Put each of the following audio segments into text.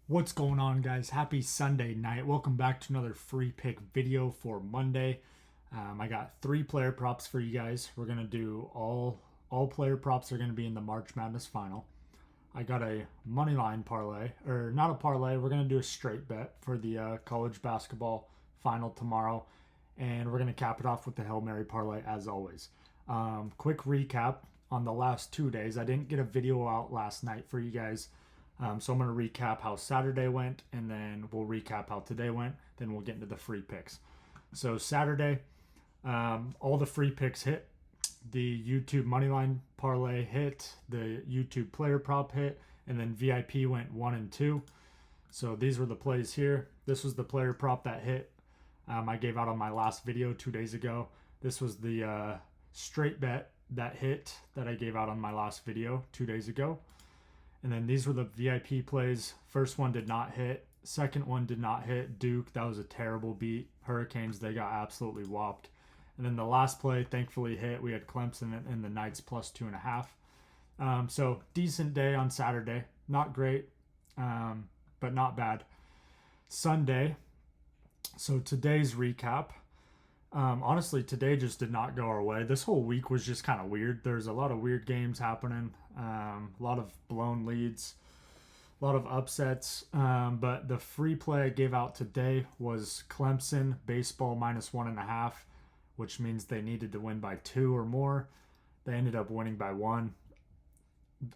What's going on, guys? Happy Sunday night. Welcome back to another free pick video for Monday. I got 3 player props for you guys. We're going to do all player props are going to be in the March Madness final. I got a Moneyline parlay, or not a parlay. We're going to do a straight bet for the college basketball final tomorrow. And we're going to cap it off with the Hail Mary parlay as always. Quick recap on the last 2 days. I didn't get a video out last night for you guys. So I'm going to recap how Saturday went, and then we'll recap how today went. Then we'll get into the free picks. So Saturday, all the free picks hit. The YouTube Moneyline parlay hit. The YouTube player prop hit. And then VIP went 1 and 2. So these were the plays here. This was the player prop that hit. I gave out on my last video 2 days ago. This was the straight bet that hit that I gave out on my last video 2 days ago. And then these were the VIP plays. First one did not hit. Second one did not hit. Duke, that was a terrible beat. Hurricanes, they got absolutely whopped. And then the last play thankfully hit. We had Clemson and the Knights plus 2.5. So decent day on Saturday. Not great, but not bad. Sunday. So today's recap. Honestly, today just did not go our way. This whole week was just kind of weird. There's a lot of weird games happening, a lot of blown leads, a lot of upsets. But the free play I gave out today was Clemson baseball minus 1.5, which means they needed to win by 2 or more. They ended up winning by 1.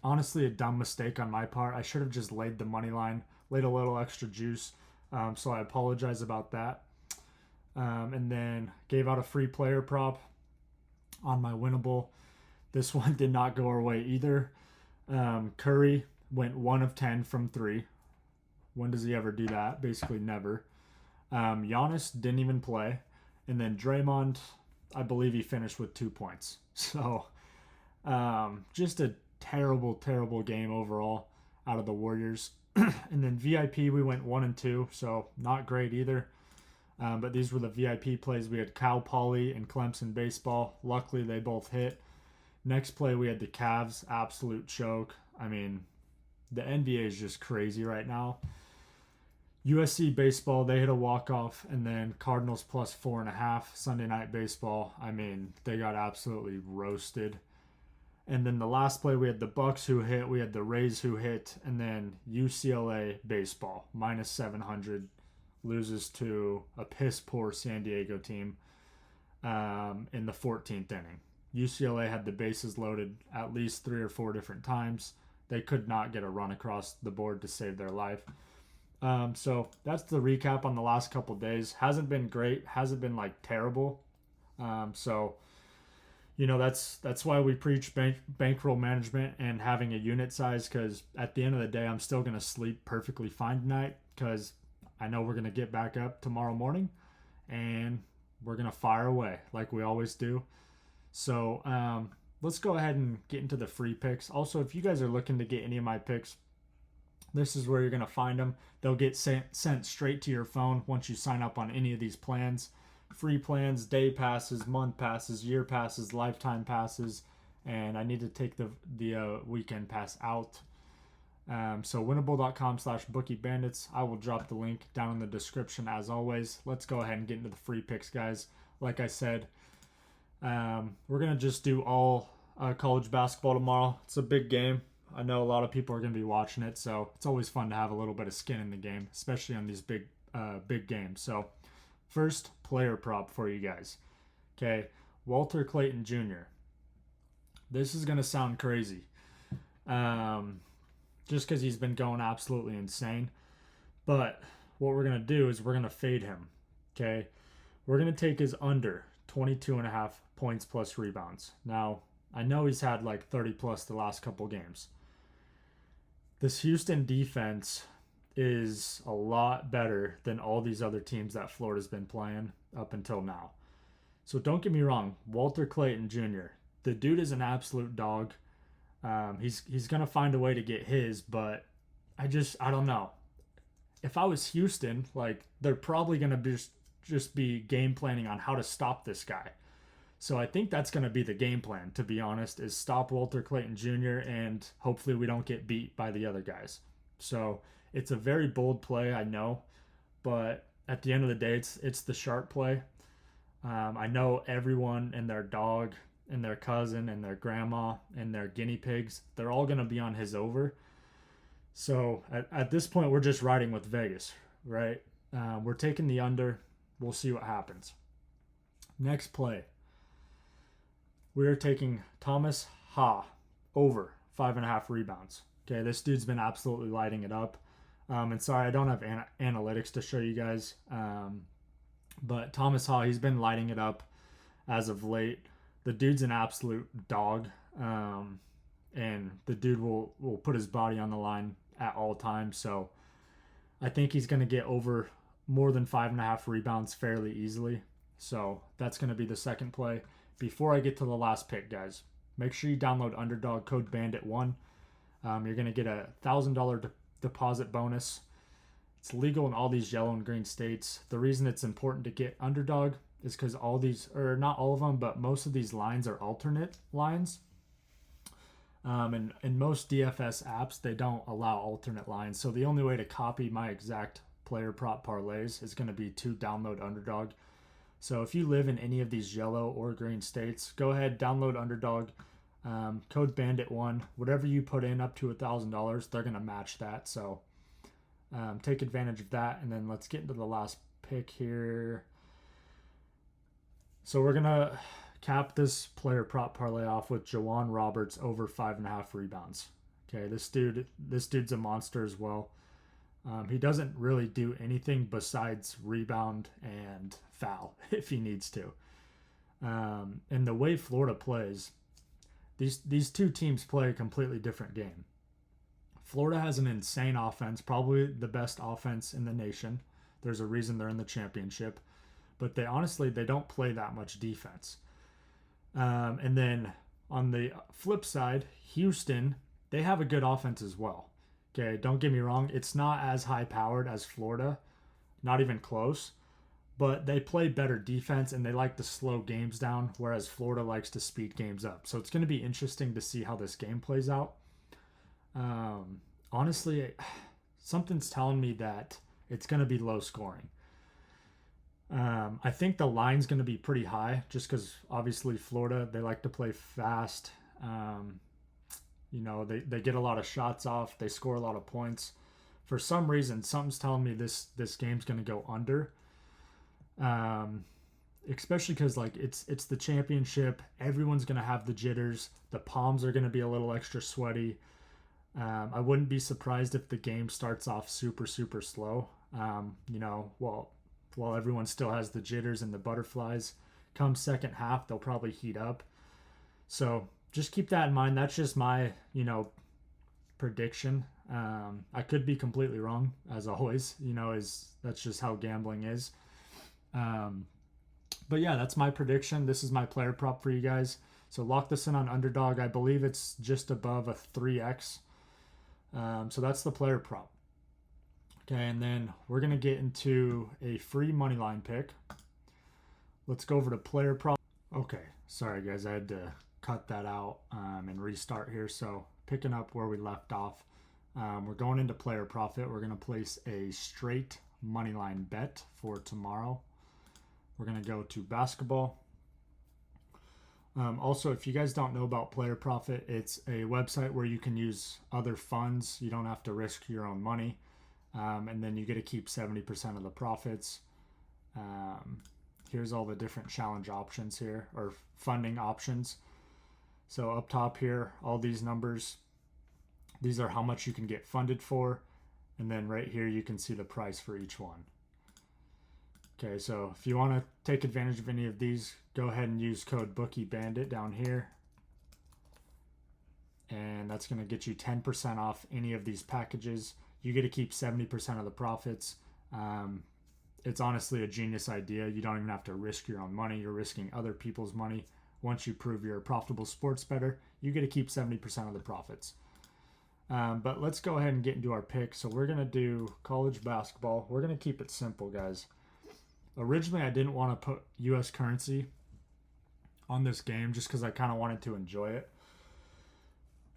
Honestly, a dumb mistake on my part. I should have just laid the money line, laid a little extra juice. So I apologize about that. And then gave out a free player prop on my winnable. This one did not go our way either. Curry went 1 of 10 from 3. When does he ever do that? Basically never. Giannis didn't even play. And then Draymond, I believe he finished with 2 points. So just a terrible, terrible game overall out of the Warriors. And then VIP, we went 1 and 2. So not great either. But these were the VIP plays. We had Cal Poly and Clemson baseball. Luckily, they both hit. Next play, we had the Cavs. Absolute choke. I mean, the NBA is just crazy right now. USC baseball, they hit a walk-off. And then Cardinals plus 4.5. Sunday night baseball. I mean, they got absolutely roasted. And then the last play, we had the Bucks who hit. We had the Rays who hit. And then UCLA baseball, minus 700. Loses to a piss-poor San Diego team in the 14th inning. UCLA had the bases loaded at least 3 or 4 different times. They could not get a run across the board to save their life. So that's the recap on the last couple days. Hasn't been great. Hasn't been like terrible. So you know that's why we preach bankroll management and having a unit size, because at the end of the day, I'm still going to sleep perfectly fine tonight because I know we're going to get back up tomorrow morning and we're going to fire away like we always do. So let's go ahead and get into the free picks. Also, if you guys are looking to get any of my picks, this is where you're going to find them. They'll get sent straight to your phone once you sign up on any of these plans. Free plans, day passes, month passes, year passes, lifetime passes, and I need to take the weekend pass out. So winnable.com/BookieBandits. I will drop the link down in the description as always. Let's go ahead and get into the free picks, guys. Like I said, we're going to just do all college basketball tomorrow. It's a big game. I know a lot of people are going to be watching it, so it's always fun to have a little bit of skin in the game, especially on these big games. So first player prop for you guys. Okay, Walter Clayton Jr. This is going to sound crazy. Just because he's been going absolutely insane. But what we're going to do is we're going to fade him. Okay? We're going to take his under 22.5 points plus rebounds. Now, I know he's had like 30 plus the last couple games. This Houston defense is a lot better than all these other teams that Florida's been playing up until now. So don't get me wrong. Walter Clayton Jr., the dude is an absolute dog. He's gonna find a way to get his, but I don't know. If I was Houston, like they're probably gonna just be game planning on how to stop this guy. So I think that's gonna be the game plan, to be honest, is stop Walter Clayton Jr. and hopefully we don't get beat by the other guys. So It's a very bold play, I know, but at the end of the day, it's the sharp play. I know everyone and their dog and their cousin and their grandma and their guinea pigs, they're all going to be on his over. So at this point, we're just riding with Vegas, right? We're taking the under. We'll see what happens. Next play. We're taking Thomas Ha over 5.5 rebounds. Okay, this dude's been absolutely lighting it up. And sorry, I don't have analytics to show you guys. But Thomas Ha, he's been lighting it up as of late. The dude's an absolute dog. And the dude will put his body on the line at all times. So I think he's going to get over more than 5.5 rebounds fairly easily. So that's going to be the second play. Before I get to the last pick, guys, make sure you download Underdog code BANDIT1. You're going to get a $1,000 deposit bonus. It's legal in all these yellow and green states. The reason it's important to get Underdog is because all these, or not all of them, but most of these lines are alternate lines. And in most DFS apps, they don't allow alternate lines. So the only way to copy my exact player prop parlays is going to be to download Underdog. So if you live in any of these yellow or green states, go ahead, download Underdog, code BANDIT1. Whatever you put in up to $1,000, they're going to match that. So take advantage of that. And then let's get into the last pick here. So we're going to cap this player prop parlay off with Jawan Roberts over 5.5 rebounds. Okay, this dude's a monster as well. He doesn't really do anything besides rebound and foul if he needs to. And the way Florida plays, these two teams play a completely different game. Florida has an insane offense, probably the best offense in the nation. There's a reason they're in the championship. But they don't play that much defense. And then on the flip side, Houston, they have a good offense as well. Okay, don't get me wrong. It's not as high-powered as Florida. Not even close. But they play better defense, and they like to slow games down, whereas Florida likes to speed games up. So it's going to be interesting to see how this game plays out. Honestly, something's telling me that it's going to be low scoring. I think the line's going to be pretty high just because obviously Florida, they like to play fast. They get a lot of shots off. They score a lot of points. For some reason, something's telling me this game's going to go under. Especially because it's the championship. Everyone's going to have the jitters. The palms are going to be a little extra sweaty. I wouldn't be surprised if the game starts off super, super slow. While everyone still has the jitters and the butterflies, come second half, they'll probably heat up. So just keep that in mind. That's just my, prediction. I could be completely wrong, as always. That's just how gambling is. But yeah, that's my prediction. This is my player prop for you guys. So lock this in on Underdog. I believe it's just above a 3x. So that's the player prop. Okay, and then we're going to get into a free Moneyline pick. Let's go over to player prop. Okay, sorry guys, I had to cut that out and restart here. So picking up where we left off, we're going into player profit. We're going to place a straight Moneyline bet for tomorrow. We're going to go to basketball. Also, if you guys don't know about Player Profit, it's a website where you can use other funds. You don't have to risk your own money. And then you get to keep 70% of the profits. Here's all the different challenge options here, or funding options. So up top here, all these numbers, these are how much you can get funded for. And then right here, you can see the price for each one. Okay, so if you want to take advantage of any of these, go ahead and use code BOOKIEBANDIT down here. And that's going to get you 10% off any of these packages. You get to keep 70% of the profits. It's honestly a genius idea. You don't even have to risk your own money. You're risking other people's money. Once you prove you're a profitable sports bettor, you get to keep 70% of the profits. But let's go ahead and get into our pick. So we're going to do college basketball. We're going to keep it simple, guys. Originally, I didn't want to put U.S. currency on this game just because I kind of wanted to enjoy it.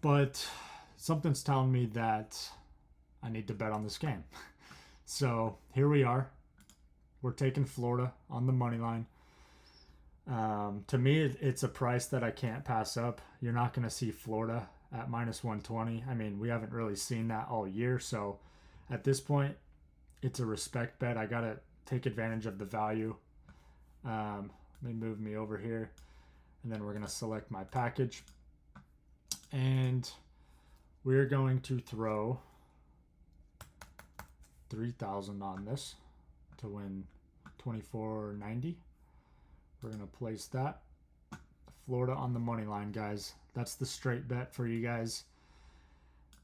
But something's telling me that I need to bet on this game. So here we are. We're taking Florida on the money line. To me, it's a price that I can't pass up. You're not going to see Florida at minus 120. I mean, we haven't really seen that all year. So at this point, it's a respect bet. I got to take advantage of the value. Let me move me over here. And then we're going to select my package. And we're going to throw 3,000 on this to win $24.90. We're going to place that. Florida on the money line, guys. That's the straight bet for you guys.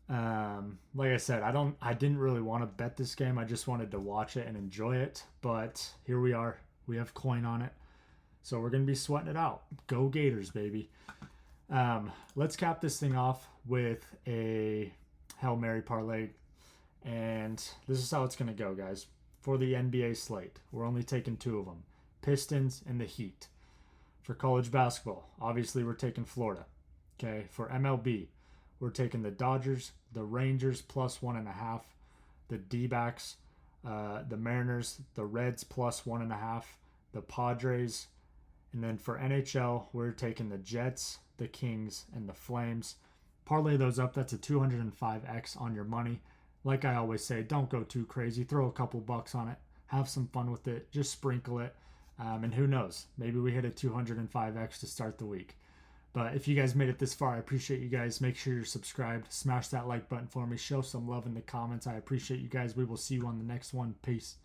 Like I said, I didn't really want to bet this game. I just wanted to watch it and enjoy it. But here we are. We have coin on it. So we're going to be sweating it out. Go Gators, baby. Let's cap this thing off with a Hail Mary parlay. And this is how it's going to go, guys. For the NBA slate, we're only taking 2 of them. Pistons and the Heat. For college basketball, obviously we're taking Florida. Okay, for MLB, we're taking the Dodgers, the Rangers plus 1.5, the D-backs, the Mariners, the Reds plus 1.5, the Padres, and then for NHL, we're taking the Jets, the Kings, and the Flames. Parlay those up. That's a 205x on your money. Like I always say, don't go too crazy. Throw a couple bucks on it. Have some fun with it. Just sprinkle it. And who knows? Maybe we hit a 205x to start the week. But if you guys made it this far, I appreciate you guys. Make sure you're subscribed. Smash that like button for me. Show some love in the comments. I appreciate you guys. We will see you on the next one. Peace.